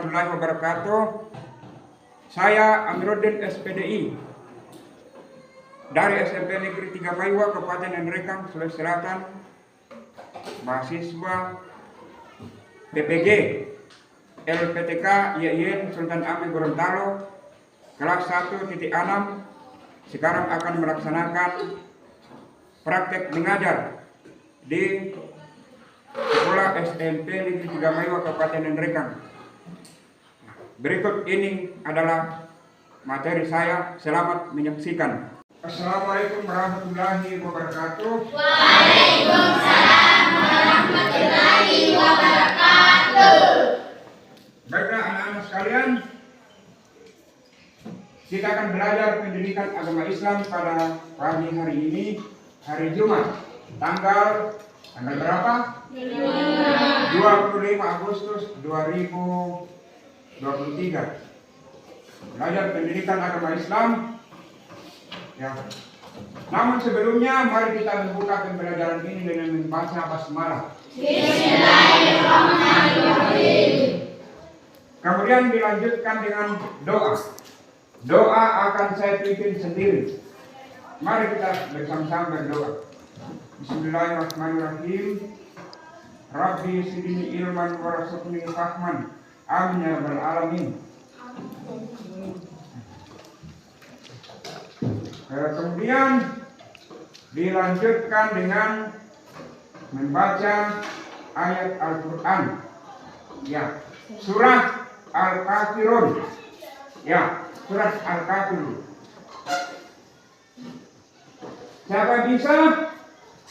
warahmatullahi wabarakatuh. Saya Amiruddin SPDI dari SMP Negeri 3 Maiwa, Kabupaten Nrekang, Sulawesi Selatan, mahasiswa PPG LPTK YIN Sultan Amir Gorontalo kelas 1.6. Sekarang akan melaksanakan praktek mengajar di Sekolah SMP Negeri 3 Maiwa, Kabupaten Nrekang. Berikut ini adalah materi saya. Selamat menyaksikan. Assalamualaikum warahmatullahi wabarakatuh. Waalaikumsalam warahmatullahi wabarakatuh. Baiklah anak-anak sekalian, kita akan belajar pendidikan agama Islam pada pagi hari ini, hari Jumat, tanggal berapa? 25 Agustus 2023. Belajar pendidikan agama Islam. Ya. Namun sebelumnya mari kita membuka pembelajaran ini dengan membaca basmalah. Bismillahirrahmanirrahim. Kemudian dilanjutkan dengan doa. Doa akan saya pimpin sendiri. Mari kita bersama-sama berdoa. Bismillahirrahmanirrahim. Rabbi zidni ilman warzuqni fahman. Amin ya rabbal alamin. Kemudian dilanjutkan dengan membaca ayat Al-Quran. Ya, surah Al-Kafirun. Ya, surah Al-Kafirun. Siapa bisa?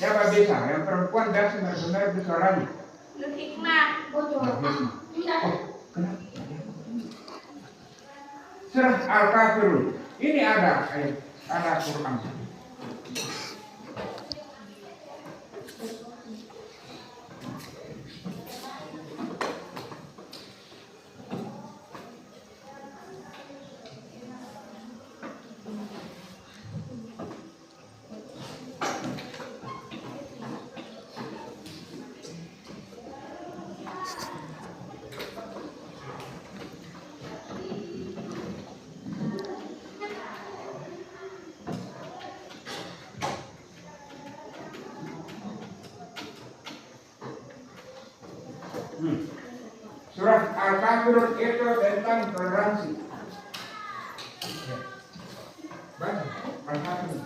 Siapa bisa? Yang perempuan dan benar-benar bersuaranya. Nur Hikmah. Surah Al-Kafirun. Ini ada ayat, ada Quran. Surah Al-Kafirun itu tentang toleransi. Baca Al-Kafirun.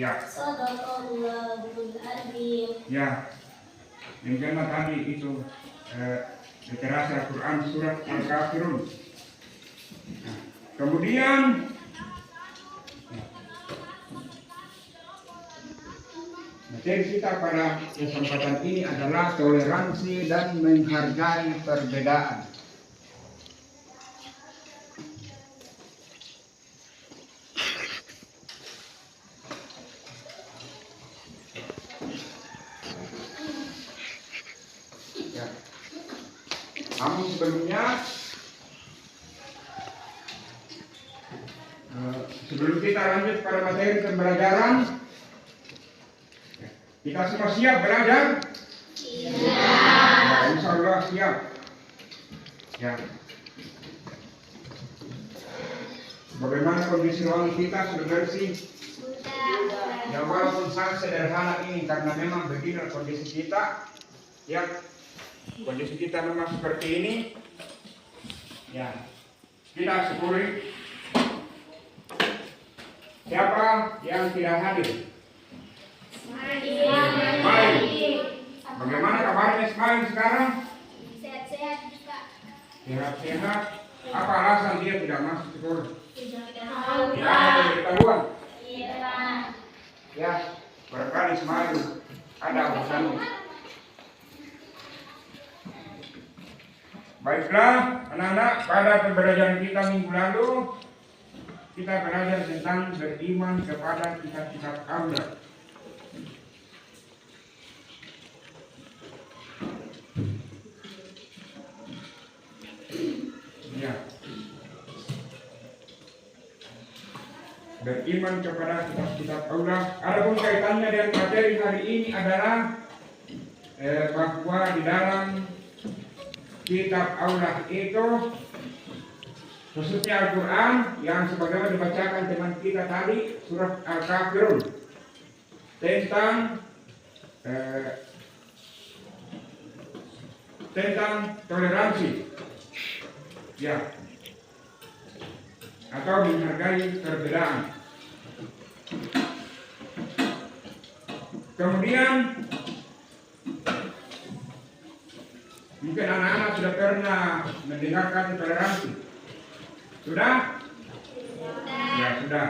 Ya. Ya. Yang tadi itu literasi Al-Quran surat Al-Kafirun. Nah, kemudian materi kita pada kesempatan ini adalah toleransi dan menghargai perbedaan. Namun sebelum kita lanjut pada materi pembelajaran, kita semua siap belajar? Siap. Ya, insya Allah siap. Ya. Bagaimana kondisi ruangan kita sudah bersih? Ya, walaupun sangat sederhana ini karena memang begini kondisi kita. Ya. Kondisi kita memang seperti ini. Ya, kita syukuri. Siapa yang tidak hadir? Ismail. Bagaimana kabarnya Ismail sekarang? Sehat-sehat, Kak. Sehat-sehat. Apa alasan dia tidak masuk sekolah? Tidak tahu. Tidak ada pengetahuan. Iya. Ya, barangkali Ismail ada urusan. Baiklah, anak-anak, pada pembelajaran kita minggu lalu kita belajar tentang beriman kepada kitab-kitab Allah. Ya. Beriman kepada kitab-kitab Allah. Adapun kaitannya dengan materi hari ini adalah bahwa di dalam kitab Allah itu, khususnya Al-Quran yang sebagaimana dibacakan teman kita tadi, surat Al-Kafirun, tentang toleransi, ya, atau menghargai perbedaan. Kemudian mungkin anak-anak sudah pernah mendengarkan toleransi. Sudah? Ya sudah.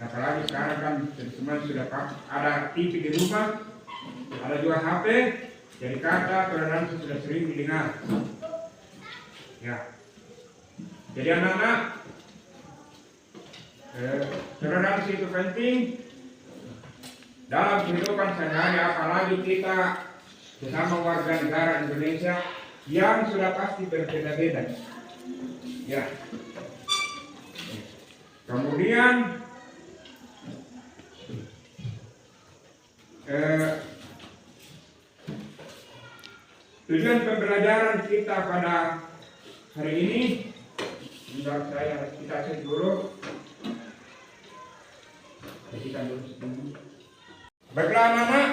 Apalagi sekarang kan semua sudah ada TV di rumah, ada juga HP, jadi kata toleransi sudah sering didengar. Ya. Jadi anak-anak, toleransi itu penting dalam kehidupan sehari-hari, apalagi kita sesama warga negara Indonesia yang sudah pasti berbeda-beda. Ya. Kemudian tujuan pembelajaran kita pada hari ini, kita cek dulu. Baiklah anak-anak,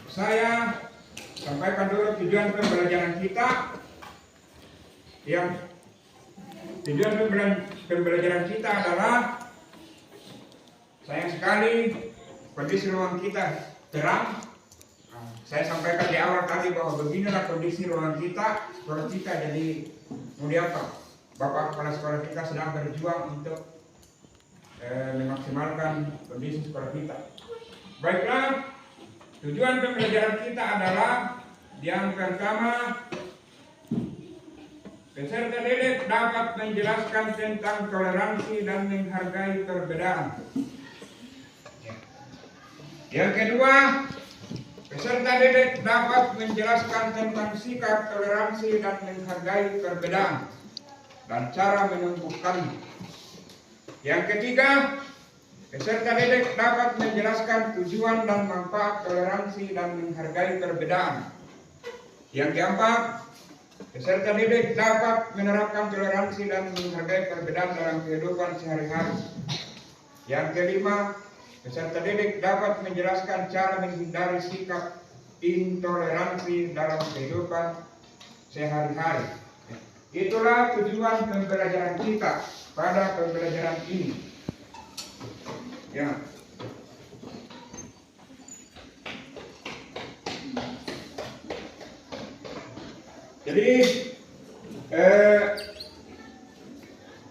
saya sampaikan dulu tujuan pembelajaran kita. Yang tujuan pembelajaran kita adalah, sayang sekali kondisi ruang kita terang. Saya sampaikan di awal tadi bahwa beginilah kondisi ruang kita, sekolah kita. Jadi mau diapa? Bapak kepala sekolah kita sedang berjuang untuk memaksimalkan kondisi sekolah kita. Baiklah, tujuan pembelajaran kita adalah yang pertama, peserta didik dapat menjelaskan tentang toleransi dan menghargai perbedaan. Yang kedua, peserta didik dapat menjelaskan tentang sikap toleransi dan menghargai perbedaan dan cara menumbuhkannya. Yang ketiga, peserta didik dapat menjelaskan tujuan dan manfaat toleransi dan menghargai perbedaan. Yang keempat, peserta didik dapat menerapkan toleransi dan menghargai perbedaan dalam kehidupan sehari-hari. Yang kelima, peserta didik dapat menjelaskan cara menghindari sikap intoleransi dalam kehidupan sehari-hari. Itulah tujuan pembelajaran kita pada pembelajaran ini. Ya. Jadi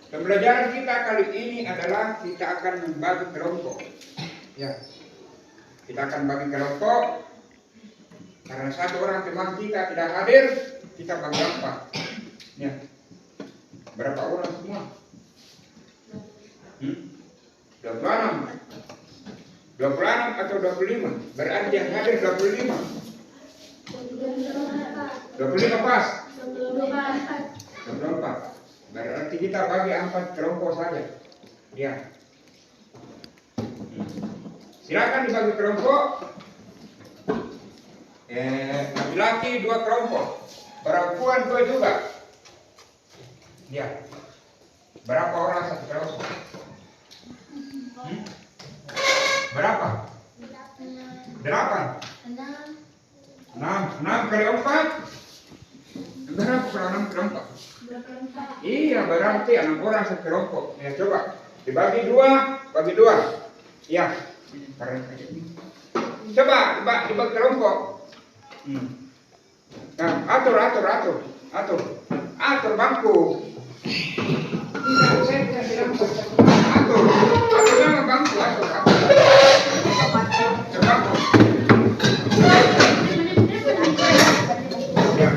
pembelajaran kita kali ini adalah kita akan membagi kelompok. Ya, kita akan bagi kelompok karena satu orang teman kita tidak hadir, kita bagi empat. Ya, berapa orang semua? 26 atau 25? Berarti yang hadir 25. 25 pas? 24. Berarti kita bagi 4 kelompok saja. Ya. Silakan dibagi kelompok. Laki-laki 2 kelompok, perempuan 2 juga. Ya. Berapa orang satu kelompok? Berapa? 8. 6 kali 4. Berapa kalau 6 kali 4? Iya, berarti 6 orang satu kelompok. Ya, coba dibagi 2, bagi 2. Ya. Coba dibagi kelompok. Nah, atur bangku. Atur nama bangku, atur. Bangku. Ya.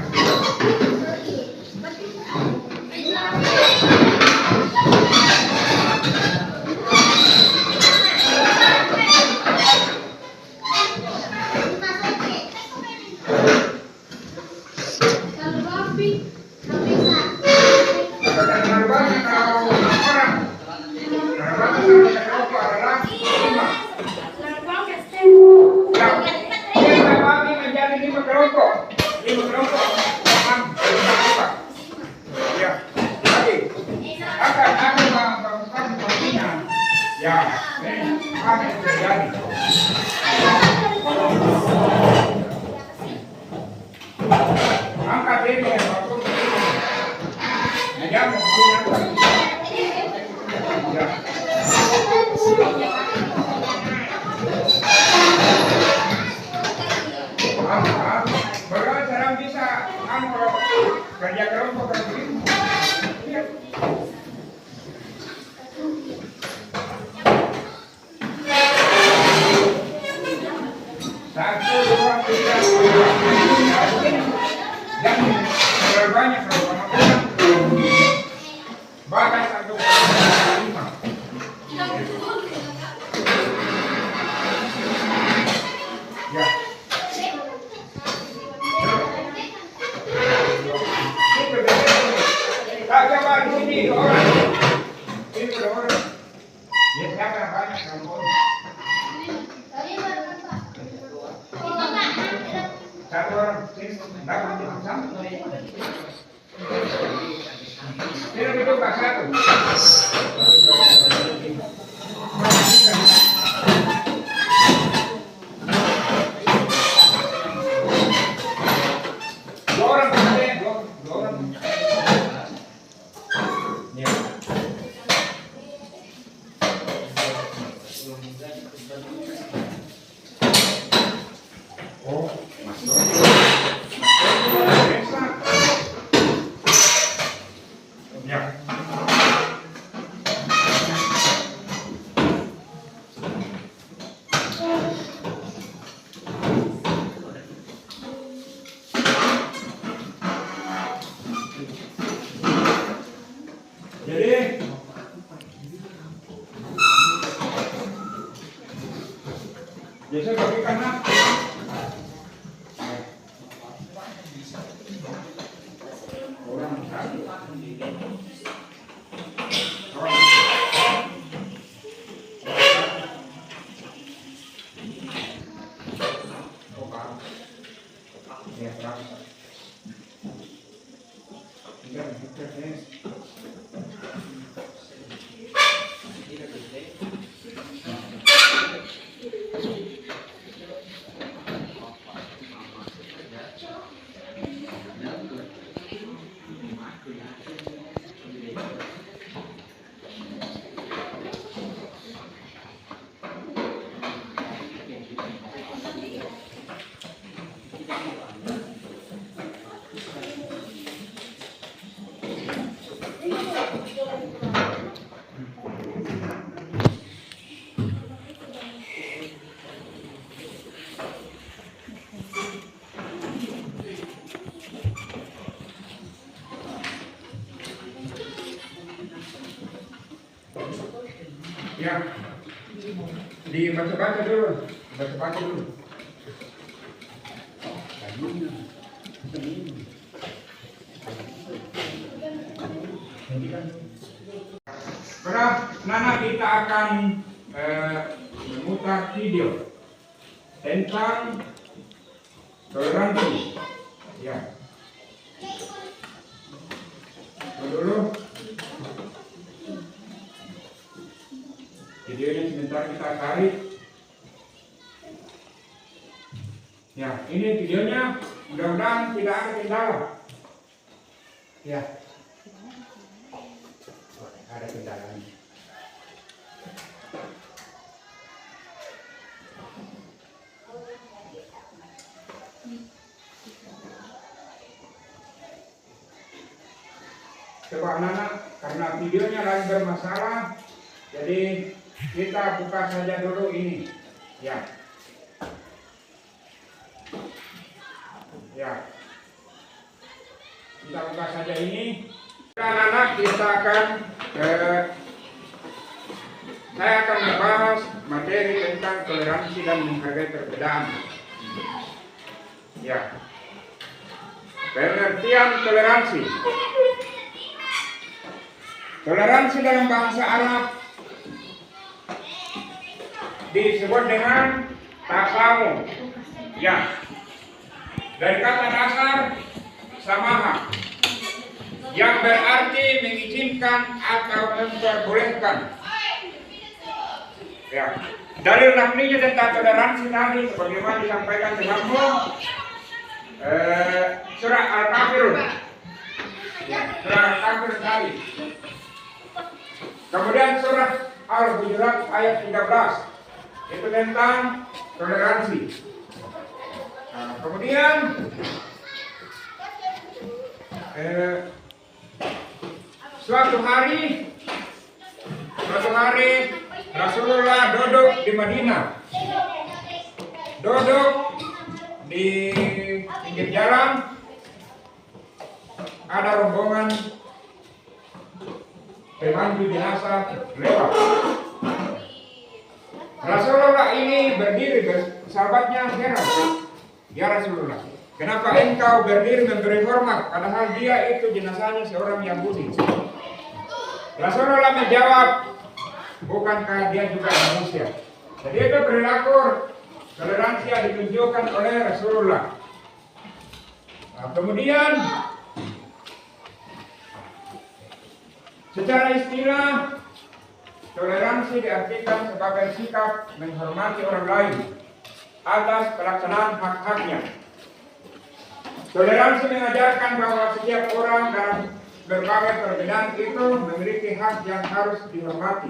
Ini kelompok. Paham? Buka. Ya. Lagi. Akan melakukan pembinaan. Ya. Apa yang terjadi? Angkat ini ya, waktu dia menggunakan ya. Bagaimana cara bisa kalau kerja kelompok begini? Satu, dua, tiga, dan berbanyak kalau bahkan satu lima. Ya. Coba di sini orang. Ini ada orang. Ya siapa yang banyak kamu? Satu orang. Dapat sama. Ini duduk satu. Dua orang saja, dua orang. Ya. Oh, masuk. Ya. Jadi biasa bagi karena orang satu. Ya, ya, dibaca-baca dulu, baca-baca dulu. Sekarang Nana kita akan memutar video tentang toleransi. Ya. Dulu videonya sebentar kita tarik. Ya, ini videonya, mudah-mudahan tidak ada kendala. Ya, ada kendalanya. Coba anak-anak, karena videonya lagi bermasalah, jadi kita buka saja dulu ini. Ya. Ya. Kita buka saja ini. Anak-anak, kita akan saya akan membahas materi tentang toleransi dan menghargai perbedaan. Ya. Pengertian toleransi. Toleransi dalam bahasa Arab disebut dengan tasamu. Ya. dari kata dasar samaha yang berarti mengizinkan atau memperbolehkan. Ya, dalil nafninya tentang toleransi tadi sebagaimana disampaikan denganmu surah Al-Kafirun. Ya, surah Al-Kafirun tadi. Kemudian surah Al-Hujurat ayat 13 itu tentang toleransi. Nah, kemudian suatu hari Rasulullah duduk di Madinah, duduk di pinggir jalan, ada rombongan pemandu jenazah lewat. Rasulullah ini berdiri, sahabatnya heran, ya Rasulullah, kenapa engkau berdiri memberi hormat, padahal dia itu jenazahnya seorang Yahudi. Rasulullah menjawab, bukankah dia juga manusia? Jadi itu perilaku toleransi yang ditunjukkan oleh Rasulullah. Nah, kemudian secara istilah toleransi diartikan sebagai sikap menghormati orang lain atas pelaksanaan hak-haknya. Toleransi mengajarkan bahwa setiap orang dalam berbagai perbedaan itu memiliki hak yang harus dihormati.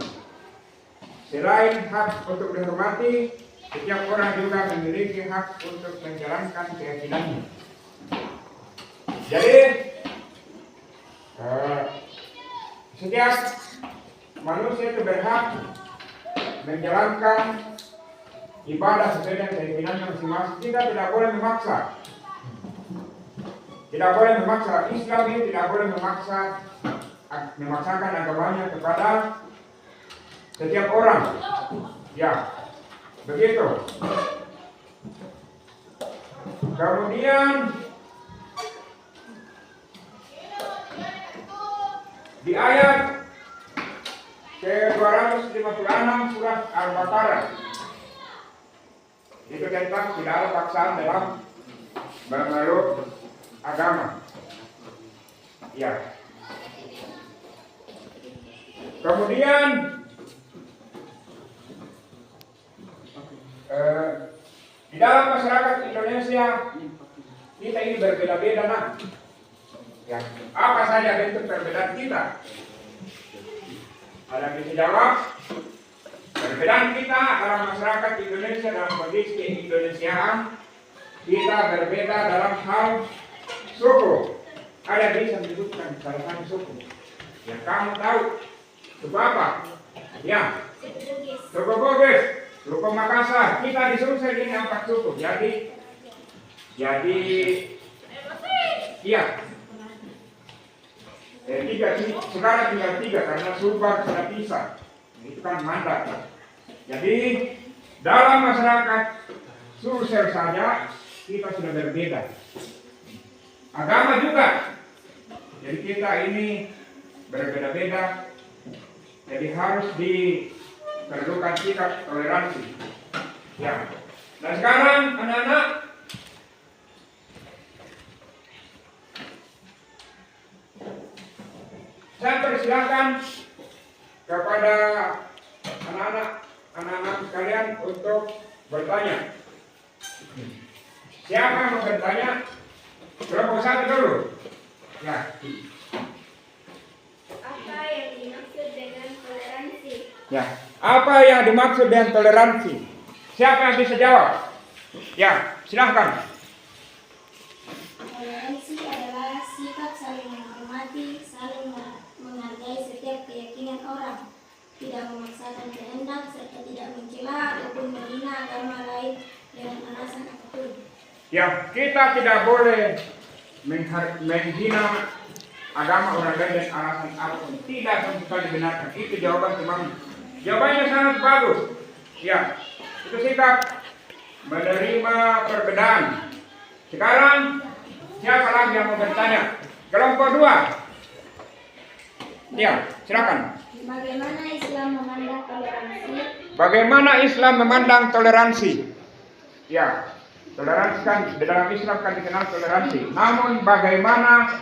Selain hak untuk dihormati, setiap orang juga memiliki hak untuk menjalankan keyakinannya. Jadi, setiap manusia itu berhak menjalankan ibadah sesuai dengan keyakinannya masing-masing. Kita tidak boleh memaksa. Tidak boleh memaksa. Islam ini tidak boleh memaksakan agamanya kepada setiap orang. Ya, begitu. Kemudian di ayat ke-256 surat Al-Baqarah itu tentang tidak ada paksaan dalam memeluk agama. Ya. Kemudian di dalam masyarakat Indonesia kita ini berbeda-beda, nah. Ya, apa saja bentuk perbedaan kita? Ada bisa jawab? Perbedaan kita dalam masyarakat Indonesia dalam kondisi keindonesiaan, kita berbeda dalam hal suku. Ada bisa menyebutkan salah satu suku yang kamu tahu? Suku apa? Ya, suku Bugis, suku Makassar. Kita di Sulsel ini 4 suku. Jadi iya. Sekarang tinggal 3 karena Subang sudah pisah. Itu kan mandat. Jadi dalam masyarakat Sulsel saja kita sudah berbeda. Agama juga. Jadi kita ini berbeda-beda. Jadi harus diperlukan sikap toleransi. Ya. Dan sekarang anak-anak, saya persilakan kepada anak-anak sekalian untuk bertanya. Siapa yang mau bertanya? Kelompok 1 dulu. Ya. Apa yang dimaksud dengan toleransi? Ya. Apa yang dimaksud dengan toleransi? Siapa yang bisa jawab? Ya, silahkan. Toleransi adalah sikap saling menghormati, saling menghargai setiap keyakinan orang, tidak memaksakan kehendak, serta tidak mencela ataupun menghina agama lain dengan alasan apapun. Ya, kita tidak boleh menghina agama orang lain dengan alasan apapun. Tidak sama sekali dibenarkan. Itu jawaban teman. Jawabannya sangat bagus. Ya, itu sikap menerima perbedaan. Sekarang siapa lagi yang mau bertanya? Kelompok 2. Ya, silakan. Bagaimana Islam memandang toleransi? Bagaimana Islam memandang toleransi? Ya. Toleransi kan di dalam Islam kan dikenal toleransi. Namun bagaimana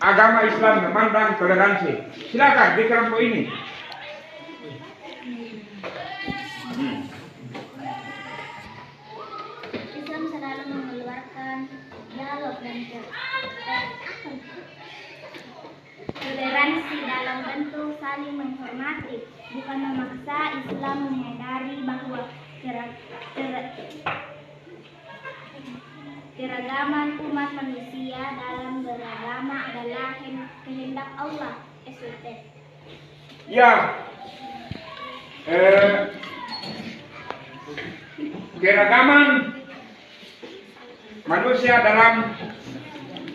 agama Islam memandang toleransi? Silakan di kelompok ini. Islam selalu mengeluarkan dialog dan toleransi dalam bentuk saling menghormati, bukan memaksa. Islam menyadari bahwa keragaman umat manusia dalam beragama adalah kehendak Allah. Ya, keragaman manusia dalam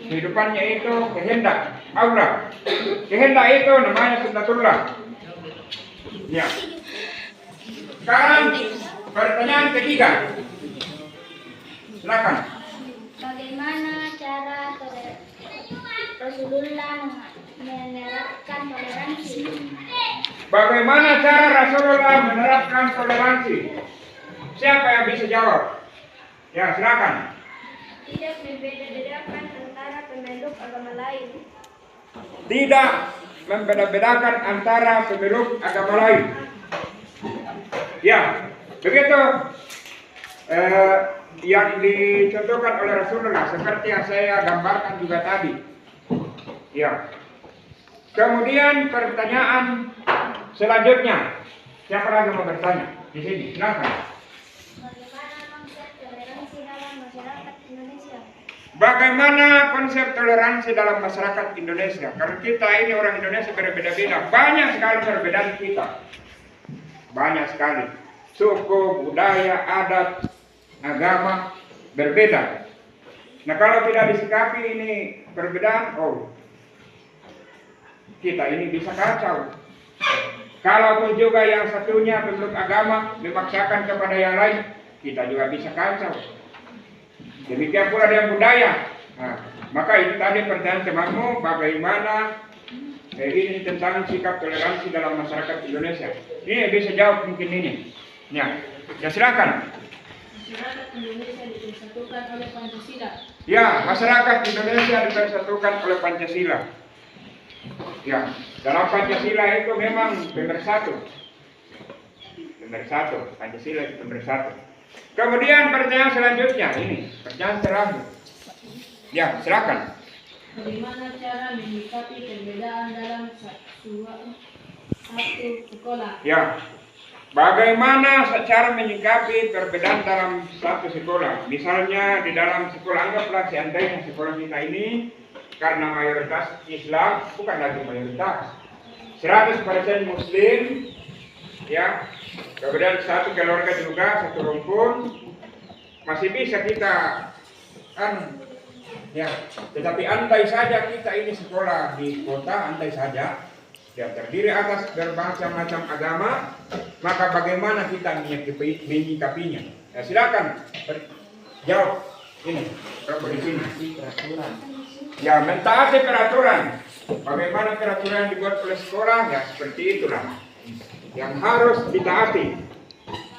kehidupannya itu kehendak Allah. Kehendak itu namanya sunnatullah. Ya. Sekarang pertanyaan ketiga. Silakan. Bagaimana cara Rasulullah menerapkan toleransi? Bagaimana cara Rasulullah menerapkan toleransi? Siapa yang bisa jawab? Ya, silakan. Tidak membeda-bedakan antara pemeluk agama lain. Tidak membeda-bedakan antara pemeluk agama lain. Ya, begitu yang dicontohkan oleh Rasulullah seperti yang saya gambarkan juga tadi. Ya. Kemudian pertanyaan selanjutnya, siapa lagi mau bertanya di sini? Silakan. Bagaimana konsep toleransi dalam masyarakat Indonesia? Bagaimana konsep toleransi dalam masyarakat Indonesia? Karena kita ini orang Indonesia berbeda-beda, banyak sekali perbedaan kita, banyak sekali suku, budaya, adat, agama berbeda. Nah, kalau tidak disikapi ini perbedaan, kita ini bisa kacau. Kalaupun juga yang satunya pemeluk agama memaksakan kepada yang lain, kita juga bisa kacau. Demikian pula dengan budaya. Nah, maka itu tadi pertanyaan temanmu, bagaimana ini tentang sikap toleransi dalam masyarakat Indonesia. Ini bisa jawab mungkin ini. Ya silakan. Masyarakat Indonesia dipersatukan oleh Pancasila. Ya, masyarakat Indonesia dipersatukan oleh Pancasila. Ya, dalam Pancasila itu memang pemersatu. Pancasila itu pemersatu. Kemudian pertanyaan selanjutnya ini, pertanyaan terakhir. Ya, silakan. Bagaimana cara menyikapi perbedaan dalam satu sekolah? Ya, bagaimana cara menyikapi perbedaan dalam satu sekolah? Misalnya di dalam sekolah, anggaplah seandainya sekolah kita ini karena mayoritas Islam, bukan lagi mayoritas, 100% Muslim, ya. Kemudian satu keluarga juga, satu rumpun, masih bisa kita ya. Tetapi andai saja kita ini sekolah di kota, andai saja yang terdiri atas bermacam-macam agama, maka bagaimana kita menyikapinya? Ya, silakan jawab ini, di sini. Ya, mentaati peraturan. Bagaimana peraturan yang dibuat oleh sekolah? Ya, seperti itulah yang harus ditaati.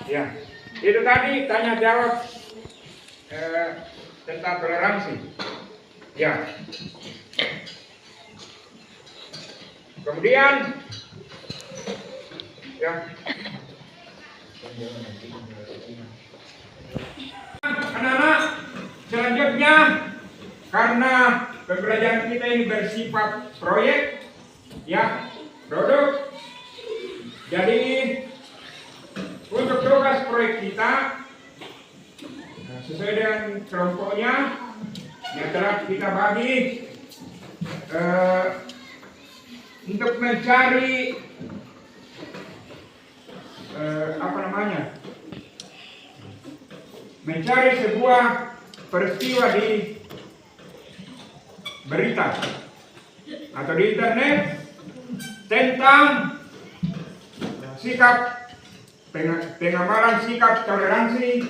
Ya, itu tadi tanya jawab tentang toleransi. Ya. Kemudian, ya. Anak-anak, selanjutnya karena pembelajaran kita ini bersifat proyek, ya, produk. Jadi untuk tugas proyek kita sesuai dengan kelompoknya yang telah kita bagi untuk mencari mencari sebuah peristiwa di berita atau di internet tentang sikap pengamalan sikap toleransi,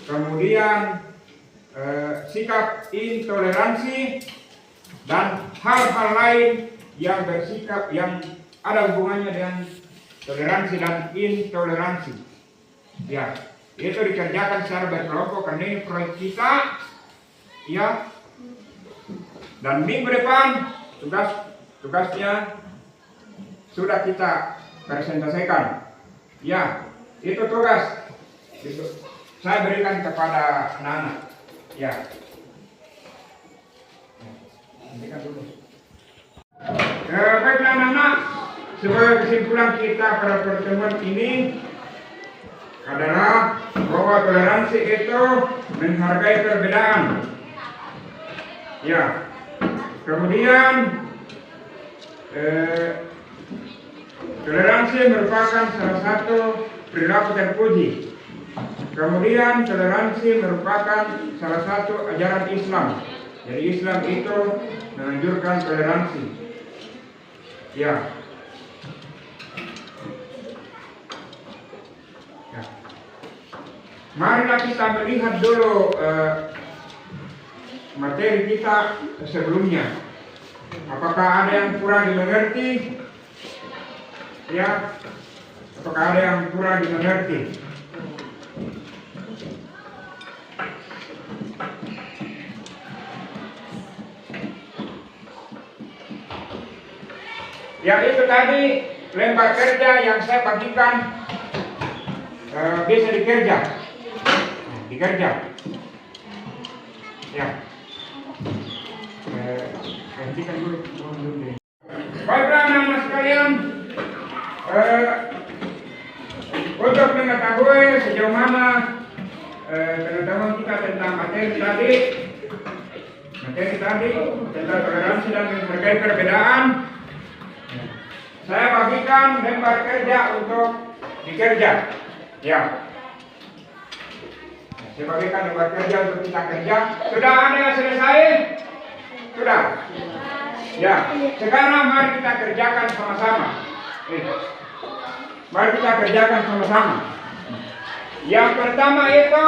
kemudian sikap intoleransi dan hal-hal lain yang bersikap yang ada hubungannya dengan toleransi dan intoleransi. Ya, itu dikerjakan secara berkelompok karena ini proyek kita, ya. Dan minggu depan tugasnya sudah kita presentasikan. Ya, itu tugas saya berikan kepada anak-anak. Ya. Baiklah anak-anak, sebagai kesimpulan kita pada pertemuan ini adalah bahwa toleransi itu menghargai perbedaan. Ya. Kemudian toleransi merupakan salah satu perilaku terpuji. Kemudian toleransi merupakan salah satu ajaran Islam. Jadi Islam itu menganjurkan toleransi. Ya. Marilah kita melihat dulu materi kita sebelumnya. Apakah ada yang kurang dimengerti? Ya. Apakah ada yang kurang dimengerti? Ya, itu tadi lembar kerja yang saya bagikan bisa dikerja. Ya. Hentikan dulu. Baiklah anak-anak sekalian, untuk mengetahui sejauh mana pengetahuan kita tentang materi tadi tentang toleransi dan menghargai perbedaan, saya bagikan lembar kerja untuk dikerja. Ya. Saya bagikan lembar kerja untuk kita kerja. Sudah ada yang selesai? Sudah? Ya. Sekarang mari kita kerjakan sama-sama. Mari kita kerjakan sama-sama. Yang pertama itu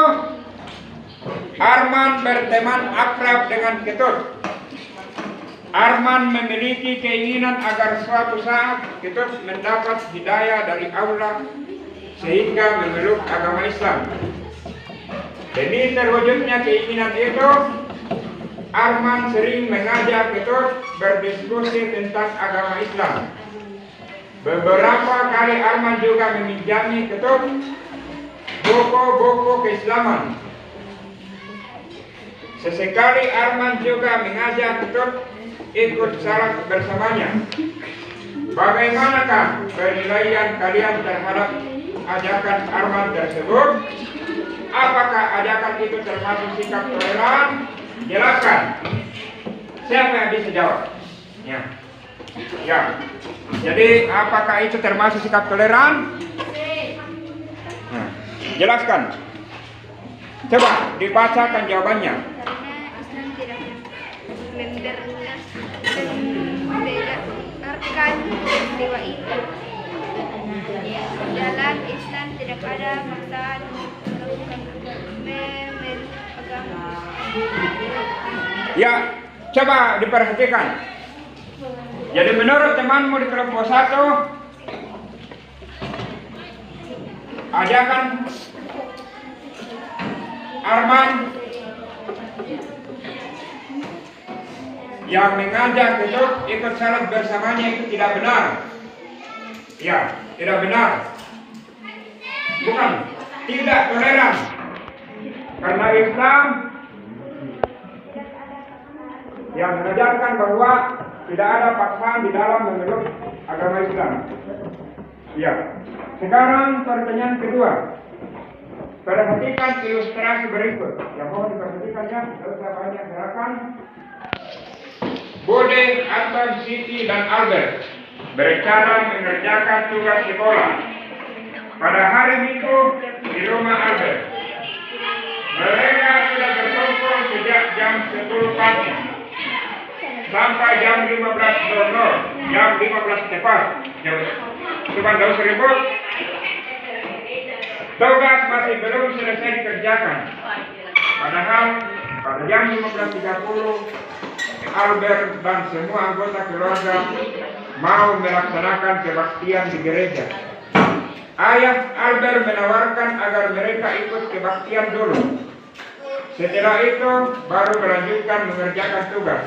Arman berteman akrab dengan Ketut. Arman memiliki keinginan agar suatu saat Ketut mendapat hidayah dari Allah sehingga memeluk agama Islam. Demi terwujudnya keinginan itu, Arman sering mengajak Ketut berdiskusi tentang agama Islam. Beberapa kali Arman juga meminjami Ketut buku-buku keislaman. Sesekali Arman juga mengajak Ketut ikut salat bersamanya. Bagaimanakah penilaian kalian terhadap ajakan Arman tersebut? Apakah ajakan itu termasuk sikap toleran? Jelaskan. Siapa yang bisa jawab? Ya. Jadi apakah itu termasuk sikap toleran? Nah, jelaskan. Coba dibacakan jawabannya. Karena Islam tidak membenarkan peristiwa itu. Dalam Islam tidak ada paksaan memeluk agama. Ya, coba diperhatikan. Jadi menurut temanmu di kelompok 1, ajakan Arman yang mengajak Ketut ikut salat bersamanya itu tidak benar. Ya, tidak benar. Bukan, tidak toleran. Karena Islam yang mengajarkan bahwa tidak ada paksaan di dalam memeluk agama Islam. Ya. Sekarang pertanyaan kedua. Perhatikan ilustrasi berikut. Yang mau diperhatikan ya, harus banyak gerakan. Bude, Anton, Siti, dan Albert berencana mengerjakan tugas sekolah pada hari Minggu di rumah Albert. Mereka sudah berkumpul sejak jam 10 pagi sampai jam 15.00, jam 15 tepat. Cuma tidak usah ribut. Tugas masih belum selesai dikerjakan. Padahal pada jam 15.30 Albert dan semua anggota keluarga mau melaksanakan kebaktian di gereja. Ayah Albert menawarkan agar mereka ikut kebaktian dulu. Setelah itu baru melanjutkan mengerjakan tugas.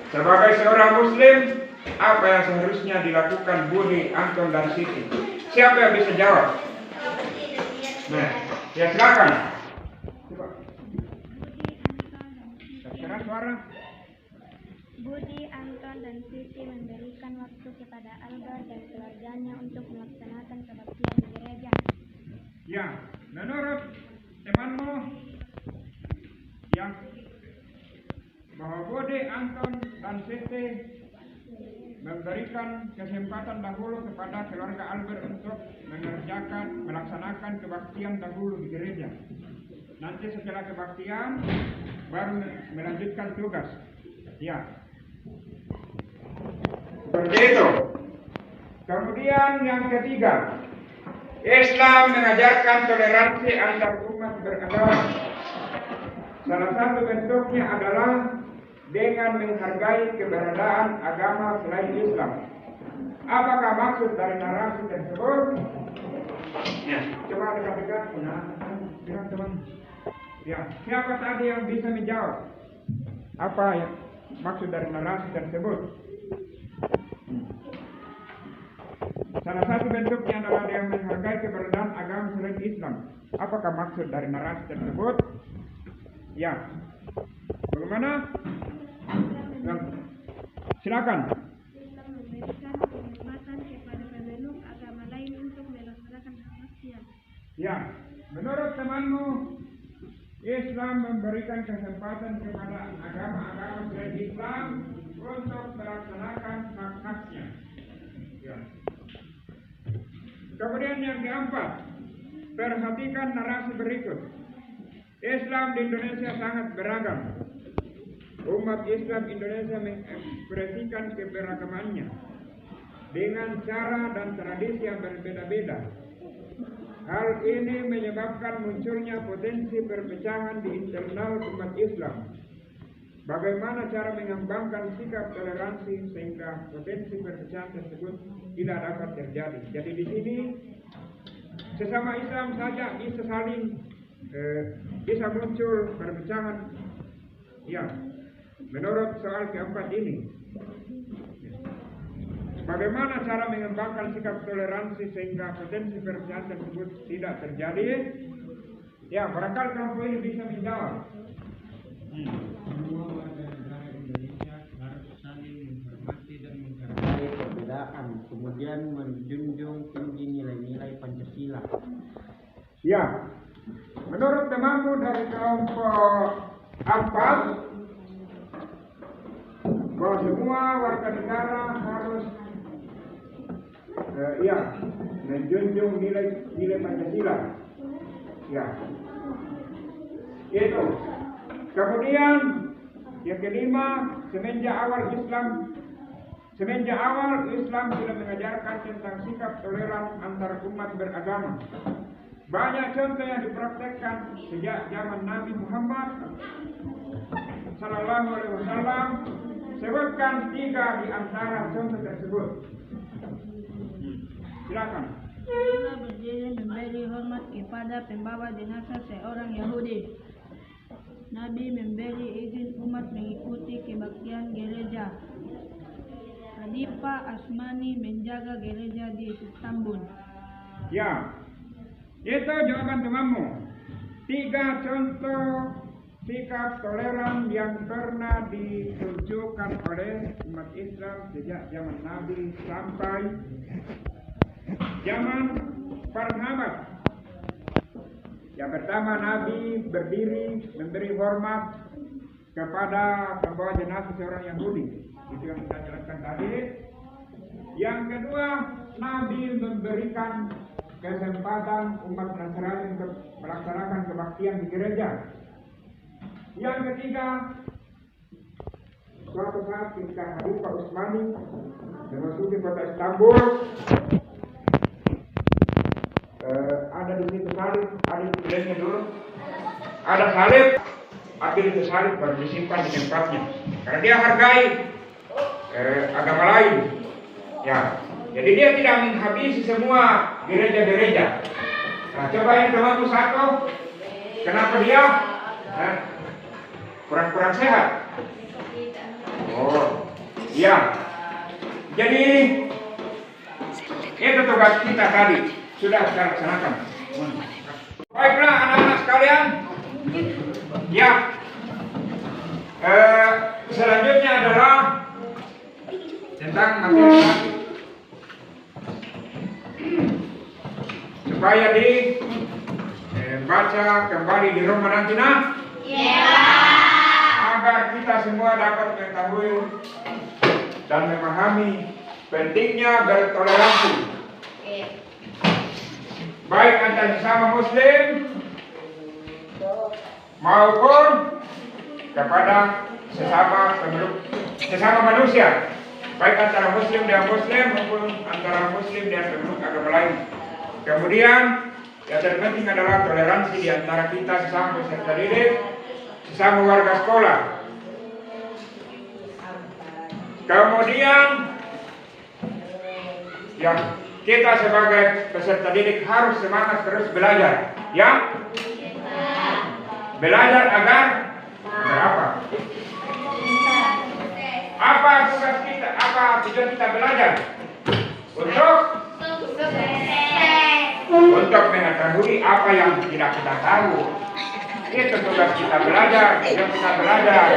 Sebagai seorang Muslim, apa yang seharusnya dilakukan Budi, Anton, dan Siti? Siapa yang bisa jawab? Nah, ya silakan. Coba. Keras suara. Budi, Anton, dan Siti memberikan waktu kepada Albert dan keluarganya untuk melaksanakan kebaktian di gereja. Ya, menurut temanmu, ya, bahwa Budi, Anton, dan Siti memberikan kesempatan dahulu kepada keluarga Albert untuk melaksanakan kebaktian dahulu di gereja. Nanti setelah kebaktian baru melanjutkan tugas. Ya, seperti itu. Kemudian yang ketiga, Islam mengajarkan toleransi antar umat beragama. Salah satu bentuknya adalah dengan menghargai keberadaan agama selain Islam. Apakah maksud dari narasi tersebut? Ya, coba dekat-dekat. Bilang teman. Ya, siapa tadi yang bisa menjawab? Apa yang maksud dari narasi tersebut? Salah satu bentuknya adalah dengan menghargai keberadaan agama selain Islam. Apakah maksud dari narasi tersebut? Ya. Bagaimana? Silakan. Islam memberikan penghormatan kepada pemeluk agama lain untuk melaksanakan kebaktian. Ya, menurut temanmu, Islam memberikan kesempatan kepada agama-agama selain Islam untuk melaksanakan hak-haknya. Ya. Kemudian yang keempat, perhatikan narasi berikut. Islam di Indonesia sangat beragam. Umat Islam Indonesia mengekspresikan keberagamannya dengan cara dan tradisi yang berbeda-beda. Hal ini menyebabkan munculnya potensi perpecahan di internal umat Islam. Bagaimana cara mengembangkan sikap toleransi sehingga potensi perpecahan tersebut tidak dapat terjadi? Jadi di sini sesama Islam saja bisa saling bisa muncul perpecahan. Ya, menurut soal keempat ini, bagaimana cara mengembangkan sikap toleransi sehingga potensi perpecahan tersebut tidak terjadi? Ya, barangkali kelompok ini bisa menjawab. Semua warga negara Indonesia harus saling menghormati dan menghargai perbedaan, kemudian menjunjung tinggi nilai-nilai Pancasila. Ya, menurut temanmu dari kelompok 4, bahwa semua warga negara harus menjunjung nilai Pancasila. Ya, itu. Kemudian yang kelima, semenjak awal Islam sudah mengajarkan tentang sikap toleran antar umat beragama. Banyak contoh yang dipraktekkan sejak zaman Nabi Muhammad Sallallahu Alaihi Wasallam. Sebutkan 3 di antara contoh tersebut. Silakan. Kita berdiri memberi hormat kepada pembawa jenazah seorang Yahudi. Nabi memberi izin umat mengikuti kebaktian gereja. Khalifah Asmani menjaga gereja di Istanbul. Ya, itu jawaban temanmu. 3 contoh sikap toleran yang pernah ditunjukkan oleh umat Islam sejak zaman Nabi sampai zaman para sahabat. Yang pertama, Nabi berdiri memberi hormat kepada pembawa jenazah seorang Yahudi. Itu yang kita jelaskan tadi. Yang kedua, Nabi memberikan kesempatan umat Nasrani untuk melaksanakan kebaktian di gereja. Yang ketiga, suatu saat ketika Khalifah Utsmani memasuki kota Istanbul, ada di situ salib, ada di tulisnya dulu, ada salib, ambil itu salib baru disimpan di tempatnya, karena dia hargai agama lain. Ya, jadi dia tidak menghabisi semua gereja-gereja. Nah, coba yang temanku satu, kenapa dia kurang-kurang sehat? Oh, iya. Jadi itu tugas kita tadi sudah kita laksanakan. Baiklah anak-anak sekalian. Ya. Selanjutnya adalah tentang materi supaya dibaca kembali di rumah nanti agar kita semua dapat mengetahui dan memahami pentingnya bertoleransi baik antara sesama muslim maupun kepada sesama manusia, baik antara muslim dengan muslim maupun antara muslim dan penduduk agama lain. Kemudian yang terpenting adalah toleransi di antara kita sesama peserta didik, sesama warga sekolah. Kemudian ya, kita sebagai peserta didik harus semangat terus belajar, ya. Belajar agar berapa? Apa tugas kita? Apa tujuan kita belajar? Untuk mengetahui apa yang tidak kita tahu. Itu tugas kita belajar, yang kita belajar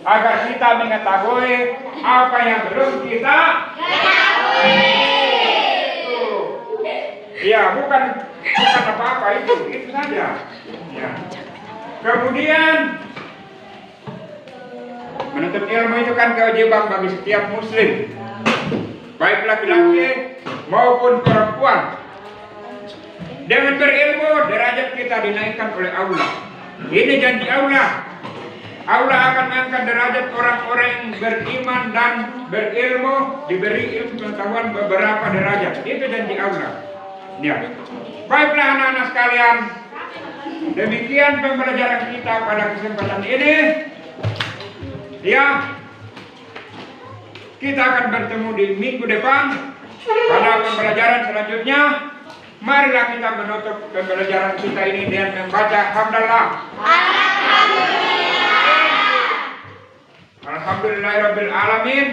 agar kita mengetahui apa yang belum kita ketahui. Ya, bukan apa-apa itu saja. Ya. Kemudian menuntut ilmu itu kan kewajiban bagi setiap muslim, baik laki-laki maupun perempuan. Dengan berilmu derajat kita dinaikkan oleh Allah. Ini janji Allah. Allah akan mengangkat derajat orang-orang yang beriman dan berilmu, diberi ilmu pengetahuan beberapa derajat. Itu janji Allah. Ya. Baiklah anak-anak sekalian, demikian pembelajaran kita pada kesempatan ini. Ya, kita akan bertemu di minggu depan pada pembelajaran selanjutnya. Marilah kita menutup pembelajaran kita ini dengan membaca hamdalah. Alhamdulillahirabbil alamin.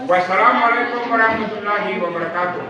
Wassalamualaikum warahmatullahi wabarakatuh.